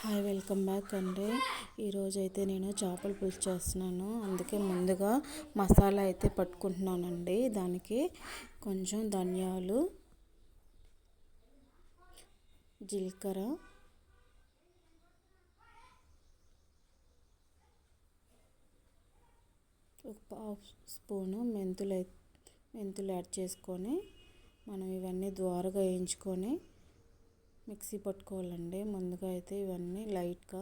Hi, welcome back అండి. ఈరోజు అయితే నేను చేపల పులుసు చేస్తున్నాను. అందుకే ముందుగా మసాలా అయితే పట్టుకుంటున్నానండి. దానికి కొంచెం ధనియాలు, జీలకర్ర, ఒక పావు స్పూను మెంతులు యాడ్ చేసుకొని మనం ఇవన్నీ ద్వారగా వేయించుకొని మిక్సీ పట్టుకోవాలండి. ముందుగా అయితే ఇవన్నీ లైట్గా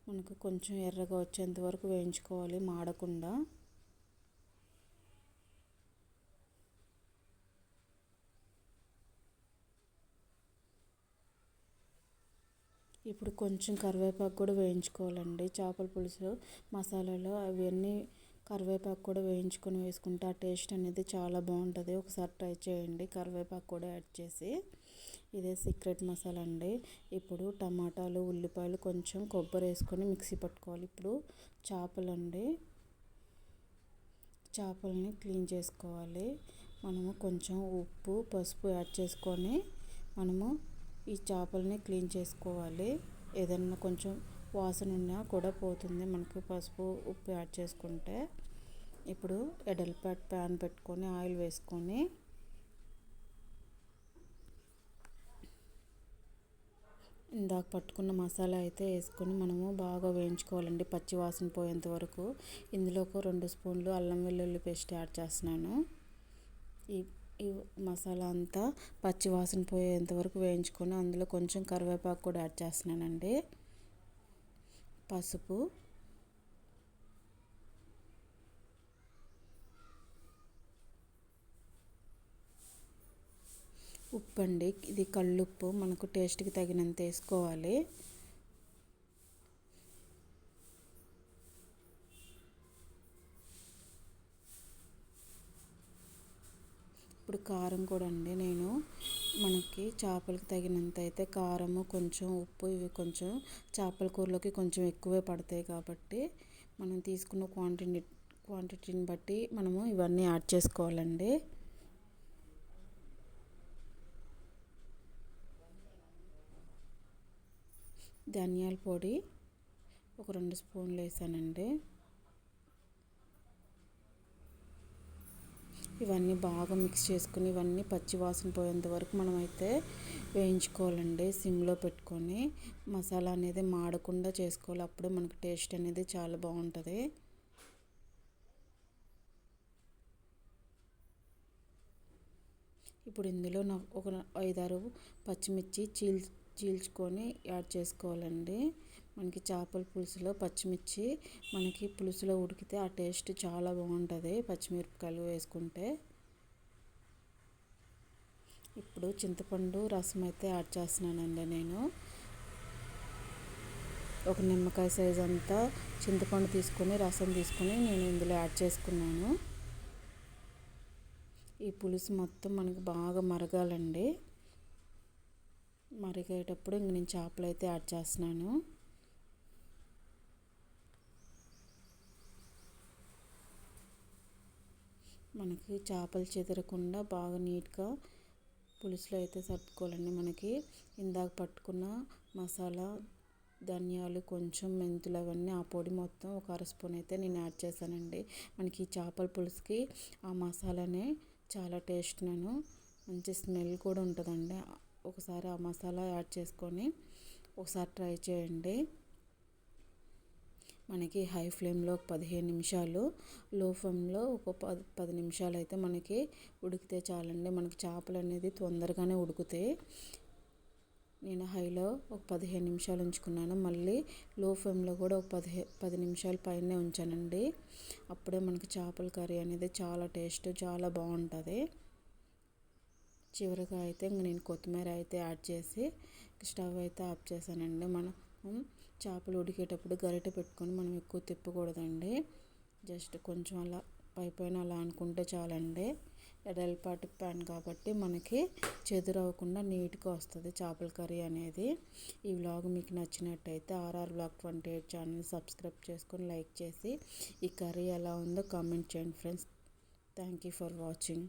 మనకు కొంచెం ఎర్రగా వచ్చేంత వరకు వేయించుకోవాలి, మాడకుండా. ఇప్పుడు కొంచెం కరివేపాకు కూడా వేయించుకోవాలండి. చేపల పులుసు మసాలాలో అవన్నీ కరివేపాకు కూడా వేయించుకొని వేసుకుంటే ఆ టేస్ట్ అనేది చాలా బాగుంటుంది. ఒకసారి ట్రై చేయండి కరివేపాకు కూడా యాడ్ చేసి. ఇదే సీక్రెట్ మసాలా అండి. ఇప్పుడు టమాటాలు, ఉల్లిపాయలు, కొంచెం కొబ్బరి వేసుకొని మిక్సీ పట్టుకోవాలి. ఇప్పుడు చేపల్ని క్లీన్ చేసుకోవాలి. మనము కొంచెం ఉప్పు, పసుపు యాడ్ చేసుకొని మనము ఈ చేపల్ని క్లీన్ చేసుకోవాలి. ఏదన్నా కొంచెం వాసన ఉన్నా కూడా పోతుంది మనకి పసుపు, ఉప్పు యాడ్ చేసుకుంటే. ఇప్పుడు ఎడల్పాటి ప్యాన్ పెట్టుకొని ఆయిల్ వేసుకొని ఇందాక పట్టుకున్న మసాలా అయితే వేసుకొని మనము బాగా వేయించుకోవాలండి, పచ్చి వాసన పోయేంత వరకు. ఇందులో ఒక 2 స్పూన్లు అల్లం వెల్లుల్లి పేస్ట్ యాడ్ చేస్తున్నాను. ఈ ఈ మసాలా అంతా పచ్చి వాసన పోయేంత వరకు వేయించుకొని అందులో కొంచెం కరివేపాకు కూడా యాడ్ చేస్తున్నానండి. పసుపు, ఉప్పు అండి. ఇది కల్లుప్పు, మనకు టేస్ట్కి తగినంత వేసుకోవాలి. ఇప్పుడు కారం కూడా అండి. నేను మనకి చేపలకి తగినంత అయితే కారము, కొంచెం ఉప్పు, ఇవి కొంచెం చేపల కూరలోకి కొంచెం ఎక్కువే పడతాయి కాబట్టి మనం తీసుకున్న క్వాంటిటీని బట్టి మనము ఇవన్నీ యాడ్ చేసుకోవాలండి. ధనియాల పొడి ఒక 2 స్పూన్లు వేసానండి. ఇవన్నీ బాగా మిక్స్ చేసుకుని ఇవన్నీ పచ్చి వాసన పోయేంత వరకు మనమైతే వేయించుకోవాలండి. సిమ్లో పెట్టుకొని మసాలా అనేది మాడకుండా చేసుకోవాలి. అప్పుడే మనకు టేస్ట్ అనేది చాలా బాగుంటుంది. ఇప్పుడు ఇందులో ఒక 5-6 పచ్చిమిర్చి చీల్చుకొని యాడ్ చేసుకోవాలండి. మనకి చేపల పులుసులో పచ్చిమిర్చి మనకి పులుసులో ఉడికితే ఆ టేస్ట్ చాలా బాగుంటుంది, పచ్చిమిరపకాయలు వేసుకుంటే. ఇప్పుడు చింతపండు రసం అయితే యాడ్ చేస్తున్నానండి. నేను ఒక నిమ్మకాయ సైజ్ అంతా చింతపండు తీసుకొని రసం తీసుకొని నేను ఇందులో యాడ్ చేసుకున్నాను. ఈ పులుసు మొత్తం మనకు బాగా మరగాలండి. మరిగేటప్పుడు ఇంక నేను చేపలు అయితే యాడ్ చేస్తున్నాను. మనకి చేపలు చెదరకుండా బాగా నీట్గా పులుసులో అయితే సర్దుకోవాలండి. మనకి ఇందాక పట్టుకున్న మసాలా, ధనియాలు, కొంచెం మెంతులు, అవన్నీ ఆ పొడి మొత్తం ఒక 1/2 స్పూన్ అయితే నేను యాడ్ చేశానండి. మనకి ఈ చేపల పులుసుకి ఆ మసాలానే చాలా టేస్ట్, మంచి స్మెల్ కూడా ఉంటుందండి. ఒకసారి ఆ మసాలా యాడ్ చేసుకొని ఒకసారి ట్రై చేయండి. మనకి హై ఫ్లేమ్లో ఒక 15 నిమిషాలు, లో ఫ్లేమ్లో ఒక 10 నిమిషాలు అయితే మనకి ఉడికితే చాలండి. మనకి చేపలు అనేది తొందరగానే ఉడుకుతాయి. నేను హైలో ఒక 15 నిమిషాలు ఉంచుకున్నాను. మళ్ళీ లో ఫ్లేమ్లో కూడా ఒక 10 నిమిషాల పైనే ఉంచానండి. అప్పుడే మనకి చేపల కర్రీ అనేది చాలా టేస్ట్, చాలా బాగుంటుంది. చివరిగా అయితే ఇంక నేను కొత్తిమీర అయితే యాడ్ చేసి స్టవ్ అయితే ఆఫ్ చేశానండి. మనం చేపలు ఉడికేటప్పుడు గరిటె పెట్టుకొని మనం ఎక్కువ తిప్పకూడదండి. జస్ట్ కొంచెం అలా పైన అలా అనుకుంటే చాలండి. ఎడల్పాటి ప్యాన్ కాబట్టి మనకి చెదురవ్వకుండా నీట్గా వస్తుంది చేపల కర్రీ అనేది. ఈ వ్లాగ్ మీకు నచ్చినట్టయితే ఆర్ఆర్ వ్లాగ్ 28 ఛానల్ సబ్స్క్రైబ్ చేసుకొని లైక్ చేసి ఈ కర్రీ ఎలా ఉందో కామెంట్ చేయండి friends. Thank you for watching.